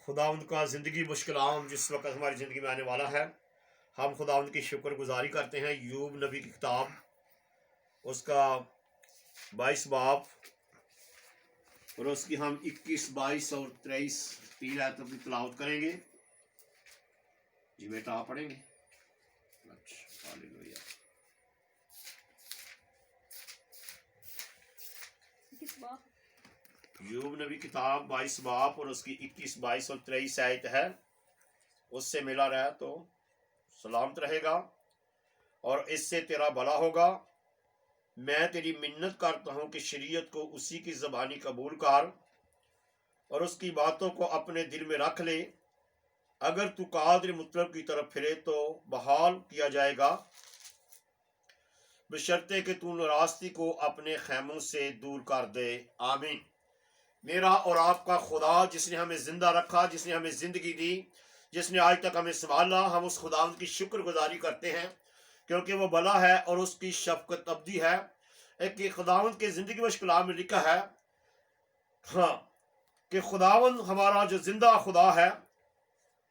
خداوند کا زندگی مشکل عام جس وقت ہماری زندگی میں آنے والا ہے، ہم خداوند کی شکر گزاری کرتے ہیں۔ یوب نبی کی کتاب اس کا 22 باب اور اس کی ہم 21، 22 اور 23 3 آیتوں کی تلاوت کریں گے۔ جی بیٹا آپ پڑھیں گے؟ اچھا، ہاللویا۔ یوب نبی کتاب 22 باب اور اس کی 21، 22 اور 23 آیت ہے۔ اس سے ملا رہے تو سلامت رہے گا اور اس سے تیرا بھلا ہوگا۔ میں تیری منت کرتا ہوں کہ شریعت کو اسی کی زبانی قبول کر اور اس کی باتوں کو اپنے دل میں رکھ لے۔ اگر تو قادر مطلب کی طرف پھرے تو بحال کیا جائے گا، بشرطے کہ تو ناراستی کو اپنے خیموں سے دور کر دے۔ آمین۔ میرا اور آپ کا خدا جس نے ہمیں زندہ رکھا، جس نے ہمیں زندگی دی، جس نے آج تک ہمیں سنبھالا، ہم اس خداوند کی شکر گزاری کرتے ہیں کیونکہ وہ بھلا ہے اور اس کی شفقت ابدی ہے۔ ایک خداوند کے زندگی میں کلام میں لکھا ہے کہ خداوند ہمارا جو زندہ خدا ہے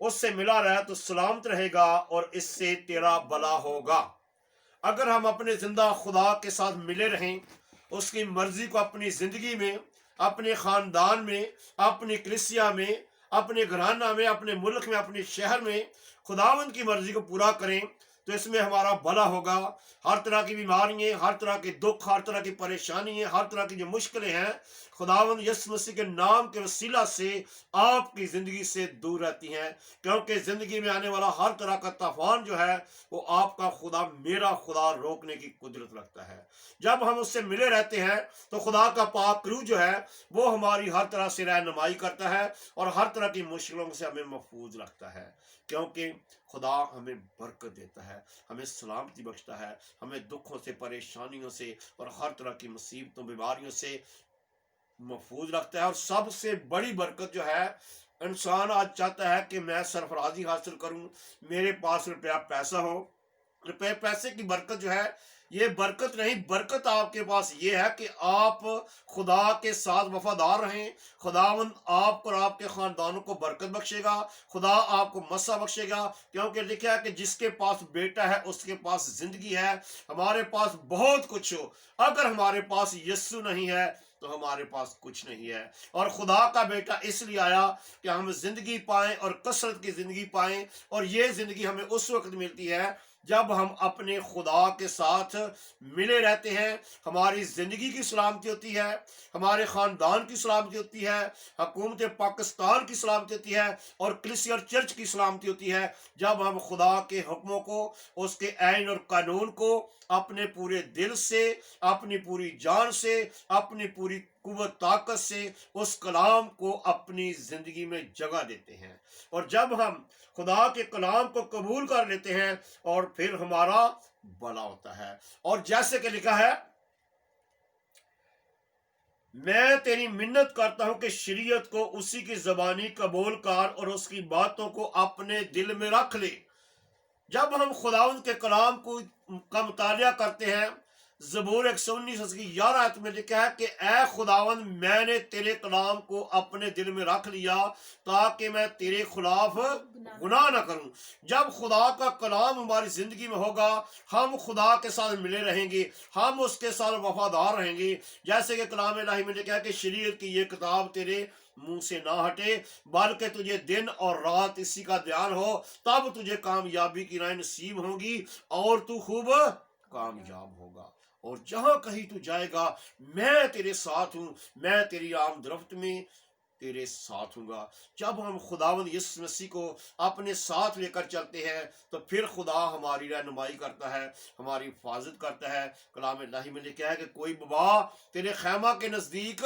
اس سے ملا رہے تو سلامت رہے گا اور اس سے تیرا بھلا ہوگا۔ اگر ہم اپنے زندہ خدا کے ساتھ ملے رہیں، اس کی مرضی کو اپنی زندگی میں، اپنے خاندان میں، اپنی کلیسیا میں، اپنے گھرانہ میں، اپنے ملک میں، اپنے شہر میں خداوند کی مرضی کو پورا کریں تو اس میں ہمارا بھلا ہوگا۔ ہر طرح کی بیماریاں، ہر طرح کے دکھ، ہر طرح کی پریشانیاں، ہر طرح کی جو مشکلیں ہیں خداوند یسوع مسیح کے نام کے وسیلہ سے آپ کی زندگی سے دور رہتی ہیں، کیونکہ زندگی میں آنے والا ہر طرح کا طوفان جو ہے وہ آپ کا خدا، میرا خدا روکنے کی قدرت رکھتا ہے۔ جب ہم اس سے ملے رہتے ہیں تو خدا کا پاک روح جو ہے وہ ہماری ہر طرح سے رہنمائی کرتا ہے اور ہر طرح کی مشکلوں سے ہمیں محفوظ رکھتا ہے، کیونکہ خدا ہمیں برکت دیتا ہے، ہمیں سلامتی بخشتا ہے، ہمیں دکھوں سے، پریشانیوں سے اور ہر طرح کی مصیبتوں، بیماریوں سے محفوظ رکھتا ہے۔ اور سب سے بڑی برکت جو ہے، انسان آج چاہتا ہے کہ میں سرفرازی حاصل کروں، میرے پاس روپیہ پیسہ ہو۔ روپے پیسے کی برکت جو ہے یہ برکت نہیں، برکت آپ کے پاس یہ ہے کہ آپ خدا کے ساتھ وفادار رہیں۔ خداوند آپ اور آپ کے خاندانوں کو برکت بخشے گا، خدا آپ کو مسا بخشے گا، کیونکہ لکھا ہے کہ جس کے پاس بیٹا ہے اس کے پاس زندگی ہے۔ ہمارے پاس بہت کچھ ہو، اگر ہمارے پاس یسوع نہیں ہے تو ہمارے پاس کچھ نہیں ہے۔ اور خدا کا بیٹا اس لیے آیا کہ ہم زندگی پائیں اور کثرت کی زندگی پائیں، اور یہ زندگی ہمیں اس وقت ملتی ہے جب ہم اپنے خدا کے ساتھ ملے رہتے ہیں۔ ہماری زندگی کی سلامتی ہوتی ہے، ہمارے خاندان کی سلامتی ہوتی ہے، حکومت پاکستان کی سلامتی ہوتی ہے اور کلیسیا اور چرچ کی سلامتی ہوتی ہے جب ہم خدا کے حکموں کو، اس کے آئین اور قانون کو اپنے پورے دل سے، اپنی پوری جان سے، اپنی پوری قوت طاقت سے اس کلام کو اپنی زندگی میں جگہ دیتے ہیں۔ اور جب ہم خدا کے کلام کو قبول کر لیتے ہیں اور پھر ہمارا بھلا ہوتا ہے۔ اور جیسے کہ لکھا ہے، میں تیری منت کرتا ہوں کہ شریعت کو اسی کی زبانی قبول کر اور اس کی باتوں کو اپنے دل میں رکھ لے۔ جب ہم خداوند کے کلام کا مطالعہ کرتے ہیں، زبور 119 اس کی 11 آیت میں لکھا ہے کہ اے خداوند، میں نے تیرے کلام کو اپنے دل میں رکھ لیا تاکہ میں تیرے خلاف گناہ نہ کروں۔ جب خدا کا کلام ہماری زندگی میں ہوگا، ہم خدا کے ساتھ ملے رہیں گے، ہم اس کے ساتھ وفادار رہیں گے۔ جیسے کہ کلام الہی میں لکھا ہے کہ شریعت کی یہ کتاب تیرے منہ سے نہ ہٹے، بلکہ تجھے دن اور رات اسی کا دھیان ہو، تب تجھے کامیابی کی راہ نصیب ہوگی اور تو خوب کامیاب ہوگا۔ اور جہاں کہیں تو جائے گا میں تیرے ساتھ ہوں، میں تیری آمد رفت میں تیرے ساتھ ہوں گا۔ جب ہم خداوند یسوع مسیح کو اپنے ساتھ لے کر چلتے ہیں تو پھر خدا ہماری رہنمائی کرتا ہے، ہماری حفاظت کرتا ہے۔ کلام الہی میں لکھا ہے کہ کوئی وبا تیرے خیمہ کے نزدیک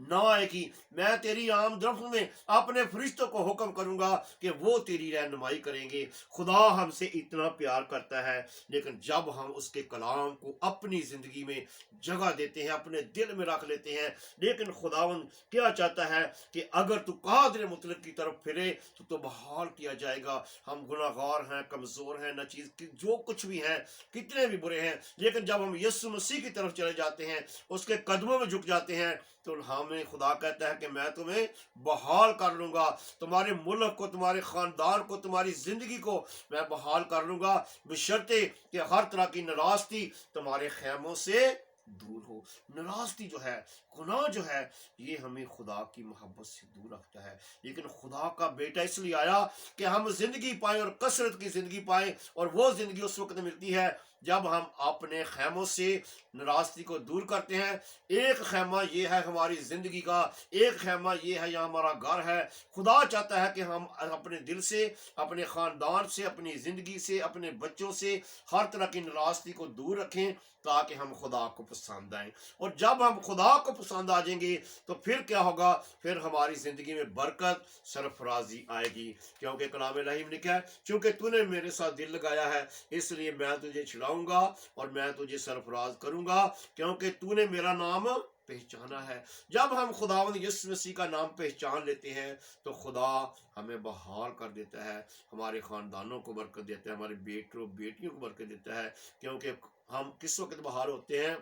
نہ آئے گی، میں تیری آمد رفت میں اپنے فرشتوں کو حکم کروں گا کہ وہ تیری رہنمائی کریں گے۔ خدا ہم سے اتنا پیار کرتا ہے، لیکن جب ہم اس کے کلام کو اپنی زندگی میں جگہ دیتے ہیں، اپنے دل میں رکھ لیتے ہیں، لیکن خداوند کیا چاہتا ہے کہ اگر تو قادر مطلق کی طرف پھرے تو بحال کیا جائے گا۔ ہم گناہگار ہیں، کمزور ہیں، نہ چیز جو کچھ بھی ہیں، کتنے بھی برے ہیں، لیکن جب ہم یسوع مسیح کی طرف چلے جاتے ہیں، اس کے قدموں میں جھک جاتے ہیں، تو ہمیں خدا کہتا ہے کہ میں تمہیں بحال کر لوں گا، تمہارے ملک کو، تمہارے خاندان کو، تمہاری زندگی کو میں بحال کر لوں گا، بشرطے کہ ہر طرح کی ناراستی تمہارے خیموں سے دور ہو۔ ناراستی جو ہے، گناہ جو ہے، یہ ہمیں خدا کی محبت سے دور رکھتا ہے۔ لیکن خدا کا بیٹا اس لیے آیا کہ ہم زندگی پائیں اور کثرت کی زندگی پائیں، اور وہ زندگی اس وقت ملتی ہے جب ہم اپنے خیموں سے ناراستی کو دور کرتے ہیں۔ ایک خیمہ یہ ہے ہماری زندگی کا، ایک خیمہ یہ ہے یہاں ہمارا گھر ہے۔ خدا چاہتا ہے کہ ہم اپنے دل سے، اپنے خاندان سے، اپنی زندگی سے، اپنے بچوں سے ہر طرح کی ناراستی کو دور رکھیں تاکہ ہم خدا کو پسند آئیں۔ اور جب ہم خدا کو پسند آ جائیں گے تو پھر کیا ہوگا؟ پھر ہماری زندگی میں برکت، سرفرازی آئے گی، کیونکہ کلام الہی میں لکھا ہے چونکہ تو نے میرے ساتھ دل لگایا ہے اس لیے میں تجھے چھڑاؤں گا اور میں تجھے سرفراز کروں گا، کیونکہ تو نے میرا نام پہچانا ہے۔ جب ہم خداوند یسوع مسیح کا نام پہچان لیتے ہیں تو خدا ہمیں بحال کر دیتا ہے، ہمارے خاندانوں کو برکت دیتا ہے، ہمارے بیٹوں بیٹیوں کو برکت دیتا ہے، کیونکہ ہم کس وقت بحال ہوتے ہیں؟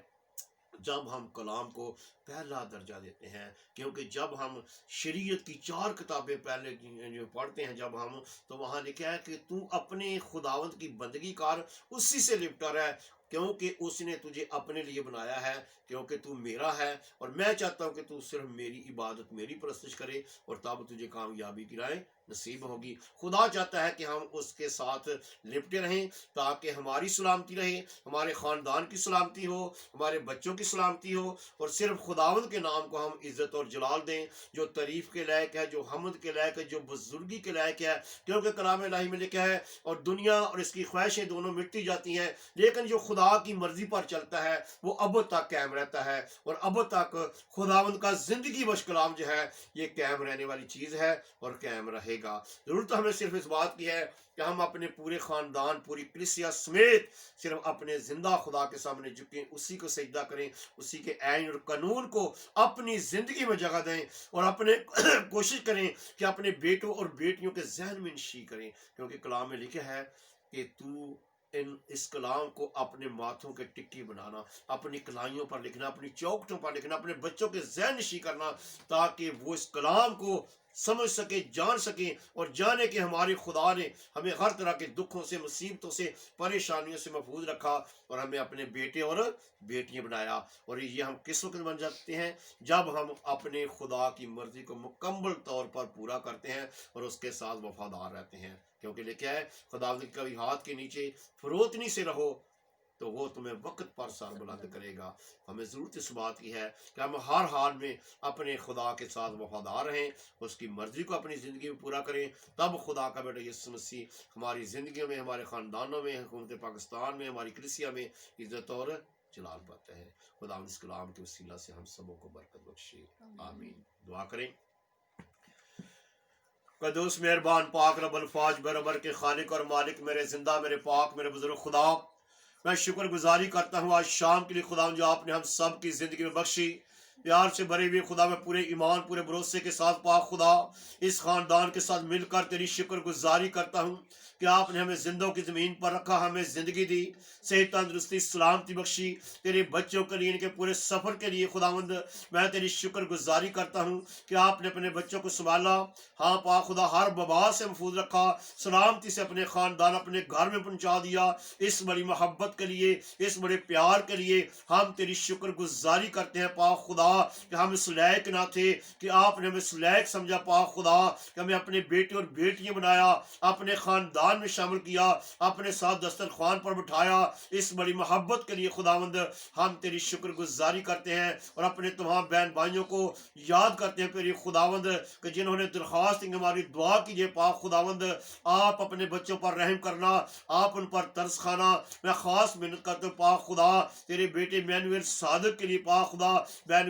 جب ہم کلام کو پہلا درجہ دیتے ہیں، کیونکہ جب ہم شریعت کی 4 کتابیں پہلے جو پڑھتے ہیں جب ہم، تو وہاں لکھا ہے کہ تو اپنے خداوند کی بندگی کر، اسی سے لپٹا رہ، کیونکہ اس نے تجھے اپنے لیے بنایا ہے، کیونکہ تو میرا ہے، اور میں چاہتا ہوں کہ تو صرف میری عبادت، میری پرستش کرے، اور تب تجھے کامیابی کی راہیں نصیب ہوگی۔ خدا چاہتا ہے کہ ہم اس کے ساتھ لپٹے رہیں تاکہ ہماری سلامتی رہے، ہمارے خاندان کی سلامتی ہو، ہمارے بچوں کی سلامتی ہو، اور صرف خداوند کے نام کو ہم عزت اور جلال دیں، جو تعریف کے لائق ہے، جو حمد کے لائق ہے، جو بزرگی کے لائق ہے، کیونکہ کلام الہی میں لکھا ہے اور دنیا اور اس کی خواہشیں دونوں مٹی جاتی ہیں، لیکن جو خدا کی مرضی پر چلتا ہے وہ اب تک قائم رہتا ہے، اور اب تک خداوند کا زندگی بخش کلام جو ہے یہ قائم رہنے والی چیز ہے اور قائم رہے گا۔ ضرورت ہمیں صرف اس بات کی ہے کہ ہم اپنے پورے خاندان، پوری کلیسیا سمیت صرف اپنے زندہ خدا کے سامنے جھکیں، اسی کو سجدہ کریں، اسی کے آئین اور قانون کو اپنی زندگی میں جگہ دیں، اور اپنے کوشش کریں کہ اپنے بیٹوں اور بیٹیوں کے ذہن میں نشی کریں، کیونکہ کلام میں لکھا ہے کہ تو اس کلام کو اپنے ماتھوں کے ٹکی بنانا، اپنی کلائیوں پر لکھنا، اپنی چوکٹوں پر لکھنا، اپنے بچوں کے ذہن نشی کرنا، تاکہ وہ اس کلام کو سمجھ سکے، جان سکیں، اور جانے کہ ہمارے خدا نے ہمیں ہر طرح کے دکھوں سے، مصیبتوں سے، پریشانیوں سے محفوظ رکھا، اور ہمیں اپنے بیٹے اور بیٹیاں بنایا۔ اور یہ ہم کس وقت بن جاتے ہیں؟ جب ہم اپنے خدا کی مرضی کو مکمل طور پر پورا کرتے ہیں اور اس کے ساتھ وفادار رہتے ہیں، کیونکہ لکھا ہے خدا کے کبھی ہاتھ کے نیچے فروتنی سے رہو تو وہ تمہیں وقت پر سر بلند کرے گا۔ ہمیں ضرورت اس بات کی ہے کہ ہم ہر حال میں اپنے خدا کے ساتھ وفادار رہیں، اس کی مرضی کو اپنی زندگی میں پورا کریں، تب خدا کا بیٹا یسوع مسیح ہماری زندگیوں میں، ہمارے خاندانوں میں، حکومت پاکستان میں، ہماری کلیسیا میں عزت اور جلال پاتا ہے۔ خدا اس کلام کے وسیلہ سے ہم سبوں کو برکت بخشے، آمین۔ دعا کریں۔ قدوس مہربان پاک رب الفاظ برابر کے خالق اور مالک، میرے زندہ، میرے پاک، میرے بزرگ خدا، میں شکر گزاری کرتا ہوں آج شام کے لیے خدا جو آپ نے ہم سب کی زندگی میں بخشی، پیار سے بھرے ہوئے خدا، میں پورے ایمان، پورے بھروسے کے ساتھ پاک خدا اس خاندان کے ساتھ مل کر تیری شکر گزاری کرتا ہوں کہ آپ نے ہمیں زندوں کی زمین پر رکھا، ہمیں زندگی دی، صحت، تندرستی، سلامتی بخشی، تیرے بچوں کے لیے، ان کے پورے سفر کے لیے خداوند میں تیری شکر گزاری کرتا ہوں کہ آپ نے اپنے بچوں کو سنبھالا، ہاں پاک خدا ہر وبا سے محفوظ رکھا، سلامتی سے اپنے خاندان، اپنے گھر میں پہنچا دیا۔ اس بڑی محبت کے لیے، اس بڑے پیار کے لیے ہم تیری شکر گزاری کرتے ہیں پاک خدا کہ ہم اس لائق نہ تھے کہ آپ نے ہمیں اس لائق سمجھا پاک خدا کہ ہمیں اپنے بیٹے اور بیٹیاں بنایا، اپنے خاندان میں شامل کیا، اپنے ساتھ دسترخوان پر بٹھایا۔ اس بڑی محبت کے لیے خداوند ہم تیری شکر گزاری کرتے ہیں، اور اپنے تمام بہن بھائیوں کو یاد کرتے ہیں پھر خداوند کہ جنہوں نے درخواست کی ہماری دعا کیجیے پاک خداوند، آپ اپنے بچوں پر رحم کرنا، آپ ان پر ترس کھانا۔ میں خاص محنت کرتا ہوں پاک خدا تیرے بیٹے مینویل صادق کے لیے پاک خدا، بہن